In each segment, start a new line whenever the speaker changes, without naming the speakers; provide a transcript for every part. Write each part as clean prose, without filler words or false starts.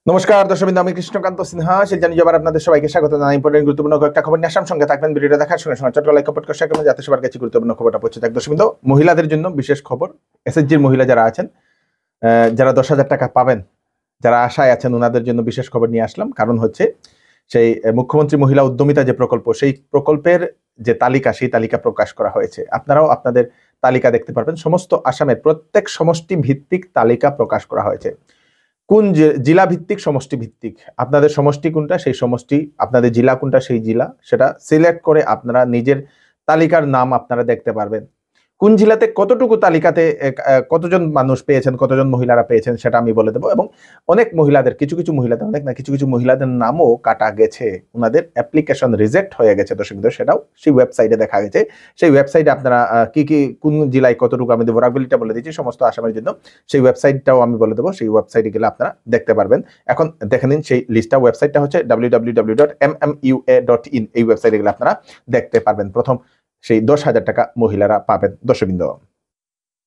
নমস্কার দর্শকবৃন্দ, আমি কৃষ্ণকান্ত সিনহা শিলচর জবার আপনাদের সবাইকে স্বাগত জানাই। ইম্পর্টেন্ট গুরুত্বপূর্ণ কয়েকটা খবর নিয়ে আসাম, সঙ্গে থাকবেন। ভিডিওটা দেখার সঙ্গে সঙ্গে ছোট্ট লাইক কমেন্ট করে শেয়ার করবেন যাতে সবার কাছে গুরুত্বপূর্ণ খবরটা পৌঁছে যায়। দর্শকবৃন্দ, মহিলাদের জন্য বিশেষ খবর। এসএসজির মহিলা যারা আছেন, যারা 10,000 টাকা পাবেন, যারা আশায় আছেন, ওনাদের জন্য বিশেষ খবর নিয়ে আসলাম। কারণ হচ্ছে সেই মুখ্যমন্ত্রী মহিলা উদ্যমিতা যে প্রকল্প, সেই প্রকল্পের যে তালিকা, সেই তালিকা প্রকাশ করা হয়েছে। আপনারাও আপনাদের তালিকা দেখতে পারবেন। সমস্ত আসামের প্রত্যেক সমষ্টি ভিত্তিক তালিকা প্রকাশ করা হয়েছে। কোন জেলা ভিত্তিক, সমষ্টি ভিত্তিক, আপনাদের সমষ্টি কোনটা সেই সমষ্টি, আপনাদের জেলা কোনটা সেই জেলা, সেটা সিলেক্ট করে আপনারা নিজের তালিকার নাম আপনারা দেখতে পারবেন। কোন জেলাতে কতটুকু তালিকাতে কতজন মানুষ পেয়েছেন, কতজন মহিলারা পেয়েছেন, সেটা আমি বলে দেবো। এবং অনেক মহিলাদের, কিছু কিছু মহিলাদের, অনেক না, কিছু কিছু মহিলাদের নামও কাটা গেছে, ওনাদের অ্যাপ্লিকেশন রিজেক্ট হয়ে গেছে। দর্শক, সেটাও সেই ওয়েবসাইটে দেখা গেছে। সেই ওয়েবসাইটে আপনারা কি কি কোন জেলায় কতটুকু আমি দেবো, রাগুলিটা বলে দিচ্ছি সমস্ত আসামের জন্য। সেই ওয়েবসাইটটাও আমি বলে দেবো। সেই ওয়েবসাইটে গেলে আপনারা দেখতে পারবেন। এখন দেখে নিন সেই লিস্টটা। ওয়েবসাইটটা হচ্ছে www.mmua.in। এই ওয়েবসাইটে গেলে আপনারা দেখতে পারবেন। প্রথম সেই 10,000 টাকা মহিলারা পাবেন। দর্শকবৃন্দ,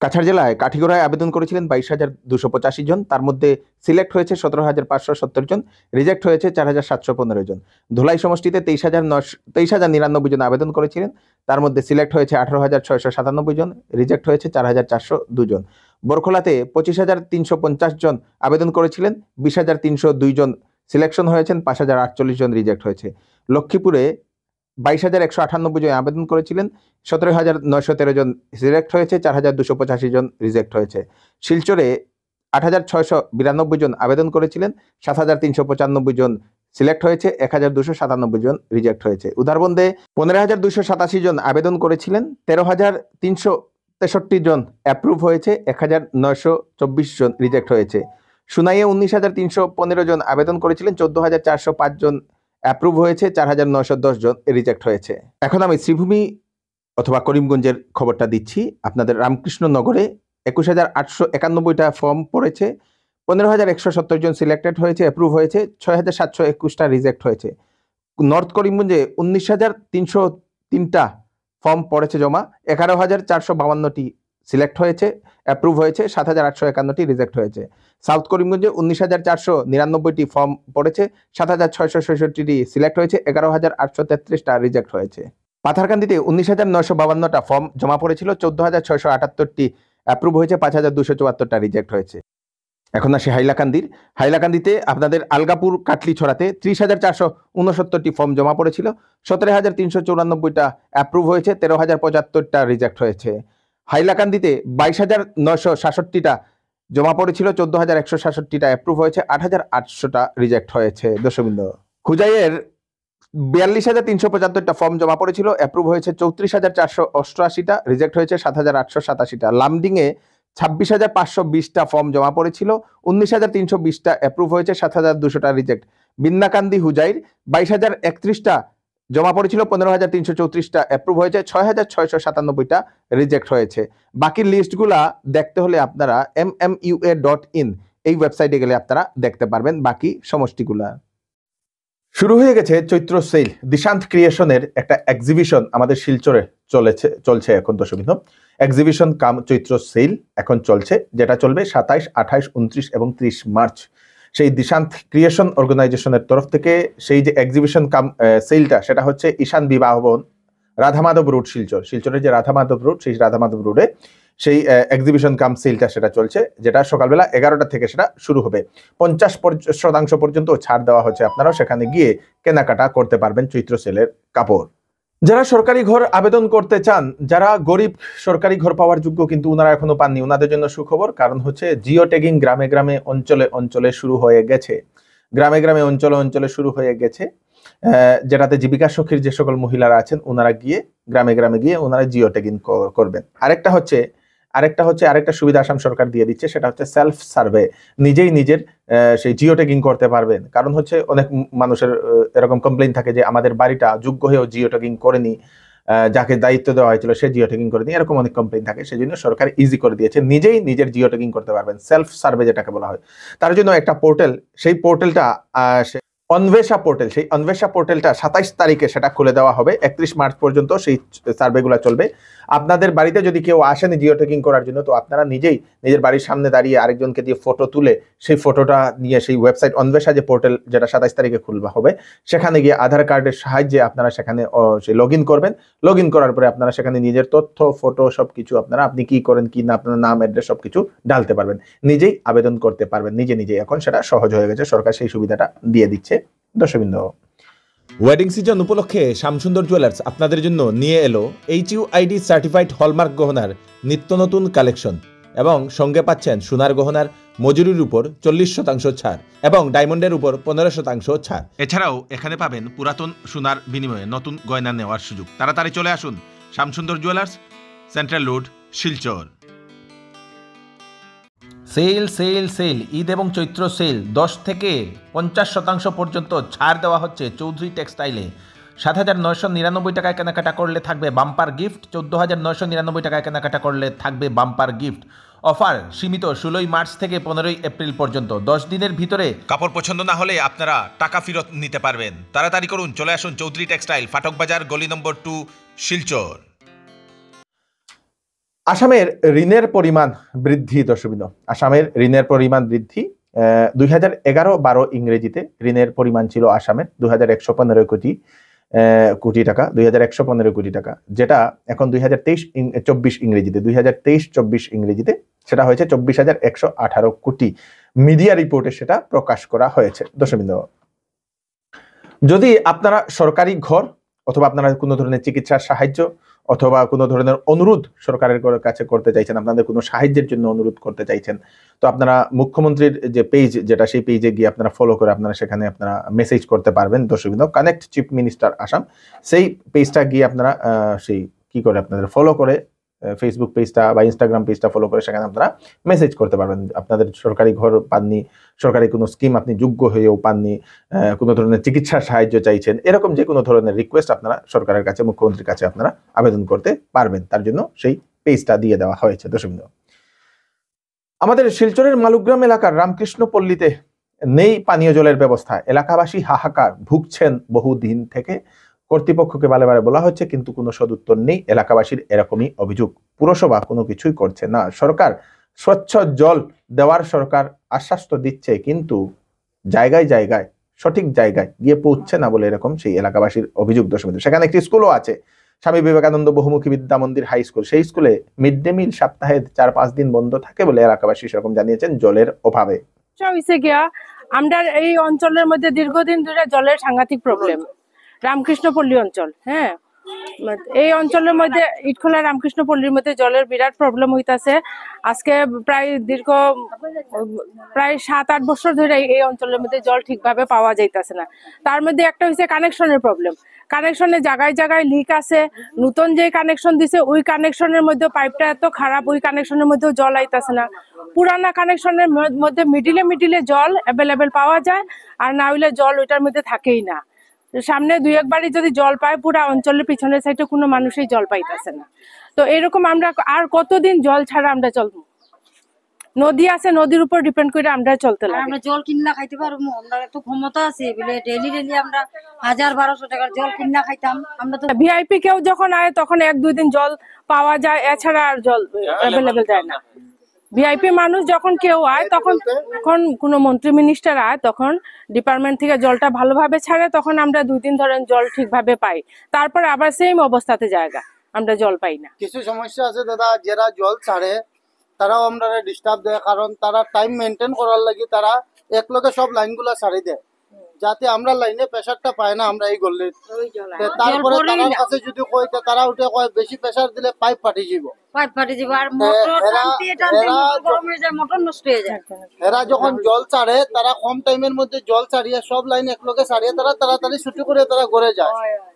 কাছাড় জেলায় কাঠিগড়ায় আবেদন করেছিলেন 22,285 জন। তার মধ্যে সিলেক্ট হয়েছে 17,570 জন, রিজেক্ট হয়েছে 4,715 জন। ধুলাই সমষ্টিতে 23,099 জন আবেদন করেছিলেন। তার মধ্যে সিলেক্ট হয়েছে 18,697 জন, রিজেক্ট হয়েছে 4,402 জন। বরখোলাতে 25,350 জন আবেদন করেছিলেন, 20,302 জন সিলেকশন হয়েছেন, 5,048 জন রিজেক্ট হয়েছে। লক্ষ্মীপুরে 22,198 জন আবেদন করেছিলেন, 17,913 জন সিলেক্ট হয়েছে, 4,285 জন রিজেক্ট হয়েছে। শিলচরে 8,692 জন আবেদন করেছিলেন, 7,395 জন সিলেক্ট হয়েছে, 1,297 জন রিজেক্ট হয়েছে। উধারবন্দে 15,287 জন আবেদন করেছিলেন, 13,363 জন অ্যাপ্রুভ হয়েছে, 1,924 জন রিজেক্ট হয়েছে। সুনাইয়ে 19,315 জন আবেদন করেছিলেন, 14,405 জন অ্যাপ্রুভ হয়েছে, 4,910 জন রিজেক্ট হয়েছে। এখন আমি শ্রীভূমি অথবা করিমগঞ্জের খবরটা দিচ্ছি আপনাদের। রামকৃষ্ণনগরে 21,891টা ফর্ম পড়েছে, 15,170 জন সিলেক্টেড হয়েছে, অ্যাপ্রুভ হয়েছে, 6,721টা রিজেক্ট হয়েছে। নর্থ করিমগঞ্জে 19,303টা ফর্ম পড়েছে জমা, 11,452টি সিলেক্ট হয়েছে, অ্যাপ্রুভ হয়েছে, 7,851টি রিজেক্ট হয়েছে। সাউথ করিমগঞ্জে 19,499টি ফর্ম পড়েছে, 7,666টি সিলেক্ট হয়েছে, 11,833টা রিজেক্ট হয়েছে। পাথারকান্দিতে 19,952টা ফর্ম জমা পড়েছিল, 14,678টি অ্যাপ্রুভ হয়েছে, 5,274টা রিজেক্ট হয়েছে। এখন আসি হাইলাকান্দিতে আপনাদের আলগাপুর কাটলি ছড়াতে 30,469টি ফর্ম জমা পড়েছিল, 17,394টা অ্যাপ্রুভ হয়েছে, 13,075টা রিজেক্ট হয়েছে। হাইলাকান্দিতে 22,966টা জমা পড়েছিল, 14,166টা অ্যাপ্রুভ হয়েছে, 8,800টা রিজেক্ট হয়েছে। দর্শকবৃন্দ, খুজাইয়ের 42,375টা ফর্ম জমা পড়েছিল, অ্যাপ্রুভ হয়েছে 34,488টা, রিজেক্ট হয়েছে 7,887টা। লামডিংয়ে 26,520টা ফর্ম জমা পড়েছিল, 19,320টা অ্যাপ্রুভ হয়েছে, 7,200টা রিজেক্ট। বিন্নাকান্দি হুজাইর 22,031টা জমা পড়েছিল, 15,334টা অ্যাপ্রুভ হয়েছে, 6,697টা রিজেক্ট হয়েছে। বাকি লিস্টগুলা দেখতে হলে আপনারা mmua.in এই ওয়েবসাইটে গেলে আপনারা দেখতে পারবেন বাকি সমষ্টিগুলা। শুরু হয়ে গেছে চৈত্র সেল। দিশান্ত ক্রিয়েশনের একটা এক্সিবিশন আমাদের শিলচরে চলছে এখন। দর্শকবৃন্দ, এক্সিবিশন কাম চৈত্র সেল এখন চলছে, যেটা চলবে 27, 28, 29 এবং 30 মার্চ। সেই দিশান্ত ক্রিয়েশন অর্গানাইজেশনের তরফ থেকে সেই যে এক্সিবিশন কাম সেলটা, সেটা হচ্ছে ঈশান বিবাহ ভবন, রাধামাধব রোড, শিলচরের যে রাধামাধব রোড, সেই রাধামাধব রোডে সেই এক্সিবিশন কাম সেলটা সেটা চলছে, যেটা সকালবেলা 11টা থেকে সেটা শুরু হবে। 50% পর্যন্ত ছাড় দেওয়া হচ্ছে। আপনারাও সেখানে গিয়ে কেনাকাটা করতে পারবেন চৈত্র সেলের কাপড়। যারা সরকারি ঘর আবেদন করতে চান, যারা গরিব সরকারি ঘর পাওয়ার যোগ্য কিন্তু ওনারা এখনো পাননি, ওনাদের জন্য সুখবর। কারণ হচ্ছে জিও ট্যাগিং গ্রামে গ্রামে অঞ্চলে অঞ্চলে শুরু হয়ে গেছে। গ্রামে গ্রামে অঞ্চলে অঞ্চলে শুরু হয়ে গেছে, যেটাতে জীবিকা সখীর যে সকল মহিলারা আছেন ওনারা গিয়ে গ্রামে গ্রামে গিয়ে ওনারা জিও ট্যাগিং করবেন। আরেকটা সুবিধা আসাম সরকার দিয়ে দিচ্ছে, সেটা হচ্ছে সেলফ সার্ভে। নিজেই নিজের সেই জিও ট্যাগিং করতে পারবেন। কারণ হচ্ছে অনেক মানুষের এরকম কমপ্লেইন থাকে যে আমাদের বাড়িটা যোগ্য হয়েও জিও ট্যাগিং করেনি, যাকে দায়িত্ব দেওয়া হয়েছিল সে জিও ট্যাগিং করেনি, এরকম অনেক কমপ্লেইন থাকে। সেই জন্য সরকার ইজি করে দিয়েছে, নিজেই নিজের জিও ট্যাগিং করতে পারবেন, সেলফ সার্ভে যেটাকে বলা হয়। তার জন্য একটা পোর্টাল, সেই পোর্টালটা অন্বেষা পোর্টাল, সেই অন্বেষা পোর্টালটা 27 তারিখে সেটা খুলে দেওয়া হবে, 31 মার্চ পর্যন্ত সেই সার্ভেগুলো চলবে। আপনাদের বাড়িতে যদি কেউ আসেনি জিও ট্যাগিং করার জন্য, তো আপনারা নিজেই নিজের বাড়ির সামনে দাঁড়িয়ে আরেকজনকে দিয়ে ফটো তুলে সেই ফটোটা নিয়ে সেই ওয়েবসাইট অন্বেষা যে পোর্টাল যেটা 27 তারিখে খুলবা হবে, সেখানে গিয়ে আধার কার্ডের সাহায্যে আপনারা সেখানে লগ ইন করবেন। লগ ইন করার পরে আপনারা সেখানে নিজের তথ্য, ফটো সবকিছু আপনারা আপনি কি করেন কি না, আপনার নাম, অ্যাড্রেস সবকিছু ডালতে পারবেন, নিজেই আবেদন করতে পারবেন নিজে। এখন সেটা সহজ হয়ে গেছে, সরকার সেই সুবিধাটা দিয়ে দিচ্ছে। দর্শকবৃন্দ, ওয়েডিং সিজন উপলক্ষে শ্যামসুন্দর জুয়েলার্স আপনাদের জন্য নিয়ে এলো HUID সার্টিফাইড হলমার্ক গহনার নিত্য নতুন কালেকশন, এবং সঙ্গে পাচ্ছেন সোনার গহনার মজুরির উপর 40% ছাড় এবং ডায়মন্ডের উপর 15% ছাড়। এছাড়াও এখানে পাবেন পুরাতন সোনার বিনিময়ে নতুন গয়না নেওয়ার সুযোগ। তাড়াতাড়ি চলে আসুন Shyamsundar jewellers, central road, Silchar.
Sale sale sale, Eid এবং চৈত্র সেল 10 থেকে 50% পর্যন্ত ছাড় দেওয়া হচ্ছে চৌধুরী টেক্সটাইলে। 7,999 টাকায় কেনাকাটা করলে থাকবে বাম্পার গিফট, 14,999 টাকায় কেনাকাটা করলে থাকবে বাম্পার গিফট। অফার সীমিত 16 মার্চ থেকে 15 এপ্রিল পর্যন্ত। 10 দিনের ভিতরে
কাপড় পছন্দ না হলে আপনারা টাকা ফেরত নিতে পারবেন। তাড়াতাড়ি করুন, চলে আসুন চৌধুরী টেক্সটাইল, ফাটক বাজার, গলি নম্বর 2, শিলচর।
আসামের ঋণের পরিমাণ বৃদ্ধি। দর্শকবৃন্দ, আসামের ঋণের পরিমাণ বৃদ্ধি। 2011-12 ইংরেজিতে ঋণের পরিমাণ ছিল আসামের 2115 কোটি টাকা, 2115 কোটি টাকা, যেটা এখন 2023-24 ইংরেজিতে 2023-24 ইংরেজিতে সেটা হয়েছে 24,118 কোটি। মিডিয়া রিপোর্টে সেটা প্রকাশ করা হয়েছে। দর্শকবৃন্দ, যদি আপনারা সরকারি ঘর অথবা আপনারা কোনো ধরনের চিকিৎসার সাহায্য অথবা কোনো ধরনের অনুরোধ সরকারের কাছে করতে চাইছেন, আপনাদের কোনো সাহায্যের জন্য অনুরোধ করতে চাইছেন, তো আপনারা মুখ্যমন্ত্রীর যে পেজ যেটা, সেই পেজে গিয়ে আপনারা ফলো করে আপনারা সেখানে আপনারা মেসেজ করতে পারবেন। দর্শকবৃন্দ, কানেক্ট চিফ মিনিস্টার আসাম, সেই পেজটা গিয়ে আপনারা সেই কি করে আপনাদের ফলো করে ফেসবুক পেজটা বা ইনস্টাগ্রাম পেজটা ফলো করে সেখানে আপনারা মেসেজ করতে পারবেন। আপনাদের সরকারি ঘর পাননি, সরকারি কোনো স্কিম আপনি যোগ্য হয়েও পাননি, কোনো ধরনের চিকিৎসার সাহায্য চাইছেন, এরকম যে কোনো ধরনের রিকোয়েস্ট আপনারা সরকারের কাছে, মুখ্যমন্ত্রীর কাছে আপনারা আবেদন করতে পারবেন। তার জন্য সেই পেজটা দিয়ে দেওয়া হয়েছে। দর্শকবৃন্দ, আমাদের শিলচরের মালুগ্রাম এলাকার রামকৃষ্ণ পল্লীতে নেই পানীয় জলের ব্যবস্থা। এলাকাবাসী হাহাকার ভুগছেন বহুদিন থেকে। কর্তৃপক্ষকে বারে বারে বলা হচ্ছে, কিন্তু কোনো সদুত্তর নেই। এলাকাবাসীর এরকমই অভিযোগ। পুরসভা কোনো কিছুই করছে না। সরকার স্বচ্ছ জল দেওয়ার সরকার আশ্বাস তো দিচ্ছে, কিন্তু জায়গায় জায়গায় সঠিক জায়গায় গিয়ে পৌঁছছে না বলে এরকম সেই এলাকাবাসীর অভিযোগ। দর্শক, সেখানে একটি স্কুলও আছে, স্বামী বিবেকানন্দ বহুমুখী বিদ্যা মন্দির হাই স্কুল। সেই স্কুলে মিড ডে মিল সপ্তাহে 4-5 দিন বন্ধ থাকে বলে এলাকাবাসী সেরকম জানিয়েছেন, জলের অভাবে।
আমরা এই অঞ্চলের মধ্যে দীর্ঘদিন ধরে জলের সাংঘাতিক প্রবলেম। রামকৃষ্ণপল্লী অঞ্চল, হ্যাঁ, এই অঞ্চলের মধ্যে ইটখোলা রামকৃষ্ণপল্লীর মধ্যে জলের বিরাট প্রবলেম হইতাছে। আজকে প্রায় 7-8 বছর ধরে এই অঞ্চলের মধ্যে জল ঠিকভাবে পাওয়া যাইতাছে না। তার মধ্যে একটা হচ্ছে কানেকশনের প্রবলেম। কানেকশনে জায়গায় জায়গায় লিক আছে। নতুন যে কানেকশন দিছে ওই কানেকশনের মধ্যে পাইপটা এত খারাপ, ওই কানেকশনের মধ্যেও জল আইতাছে না। পুরানা কানেকশনের মধ্যে মিডিলে জল অ্যাভেলেবেল পাওয়া যায়, আর না হইলে জল ওইটার মধ্যে থাকেই না। সামনে 2-1 বাড়ি যদি জল পায়, পুরা অঞ্চলের পিছনের সাইডে কোনো মানুষই জল পাইতেছে না। তো এরকম আমরা আর কতদিন জল ছাড়া আমরা চলবো? নদী আছে, নদীর উপর ডিপেন্ড করে আমরা চলতে লাগে।
আমরা জল কিনা খাইতে পারবো, আমরা তো ক্ষমতা আছে বলে ডেইলি আমরা 1000-1200 টাকার জল কিনা খাইতাম। আমরা তো
ভিআইপি কেউ যখন আয় তখন 1-2 দিন জল পাওয়া যায়, এছাড়া আর জল অ্যাভেলেবেল যায় না। ভিআইপি মানুষ যখন কেউ আয়, তখন কোনো মন্ত্রী মিনিস্টার আয়, তখন ডিপার্টমেন্ট থেকে জলটা ভালোভাবে ছাড়ে, তখন আমরা 2 দিন ধরে জল ঠিকভাবে পাই। তারপর আবার সেম অবস্থাতে জায়গা আমরা জল পাই না।
কিছু সমস্যা আছে দাদা, যারা জল ছাড়ে তারাও আমরা ডিস্টার্ব দেয়, কারণ তারা টাইম মেনটেন করার লাগি তারা একলগে সব লাইনগুলা ছাড়ি দেয়, যাতে আমরা লাইনে প্রেসারটা পাই না আমরা এই গল্লির। তারপরে তার কাছে যদি কই, তারা উঠে কয় বেশি প্রেসার দিলে পাইপ ফাটি যাব,
আর মোটর গরম হয়ে যায়, মোটর নষ্ট হয়ে যায়।
এরা যখন জল ছাড়ে, তারা কম টাইমের মধ্যে জল ছাড়িয়ে সব লাইন একলগে ছাড়িয়ে তারা তাড়াতাড়ি ছুটি করে তারা ঘরে যায়।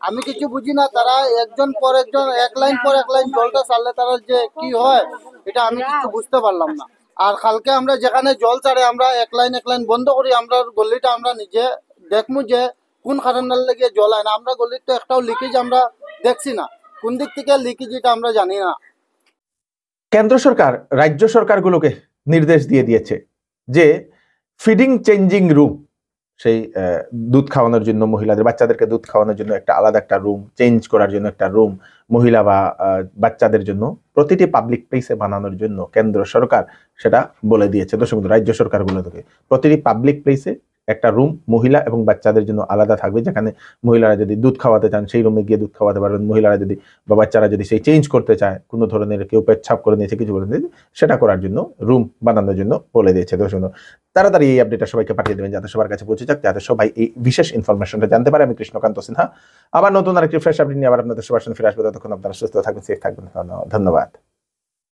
আমি কিছু বুঝি না, তারা একজন পর একজন এক লাইন পর এক লাইন জলটা ছাড়লে তারা যে কি হয় এটা আমি কিছু বুঝতে পারলাম না। আর কালকে আমরা যেখানে জল ছাড়ে আমরা এক লাইন বন্ধ করি, আমরা গল্লিটা আমরা নিজে দেখমু যে কোন কারণের লেগে জল হয় না। আমরা গল্লির তো একটাও লিকেজ আমরা দেখছি না, কোন দিক থেকে লিকেজ এটা আমরা জানি না।
কেন্দ্র সরকার রাজ্য সরকারগুলোকে নির্দেশ দিয়ে দিয়েছে যে ফিডিং চেঞ্জিং রুম, সেই দুধ খাওয়ানোর জন্য, মহিলাদের বাচ্চাদেরকে দুধ খাওয়ানোর জন্য একটা আলাদা একটা রুম, চেঞ্জ করার জন্য একটা রুম, মহিলা বা বাচ্চাদের জন্য প্রতিটি পাবলিক প্লেসে বানানোর জন্য কেন্দ্র সরকার সেটা বলে দিয়েছে। দর্শক বন্ধু, রাজ্য সরকারগুলো থেকে প্রতিটি পাবলিক প্লেসে একটা রুম মহিলা এবং বাচ্চাদের জন্য আলাদা থাকবে, যেখানে মহিলারা যদি দুধ খাওয়াতে চান সেই রুমে গিয়ে দুধ খাওয়াতে পারবেন। মহিলারা যদি বা বাচ্চারা যদি সেই চেঞ্জ করতে চায়, কোনো ধরনের কেউ পেচ্ছাপ করে নিয়েছে, কিছু করে নিয়েছে, সেটা করার জন্য রুম বানানোর জন্য বলে দিয়েছে। দর্শক বন্ধু, তাড়াতাড়ি এই আপডেটটা সবাইকে পাঠিয়ে দেবেন যাতে সবার কাছে পৌঁছে যাক, যাতে সবাই এই বিশেষ ইনফরমেশনটা জানতে পারে। আমি কৃষ্ণকান্ত সিনহা আবার নতুন আরেকটি ফ্রেশ আপডেট নিয়ে আবার আপনাদের সবার সামনে ফিরে আসবো। ততক্ষণ আপনারা সুস্থ থাকবেন, সেফ থাকবেন। ধন্যবাদ।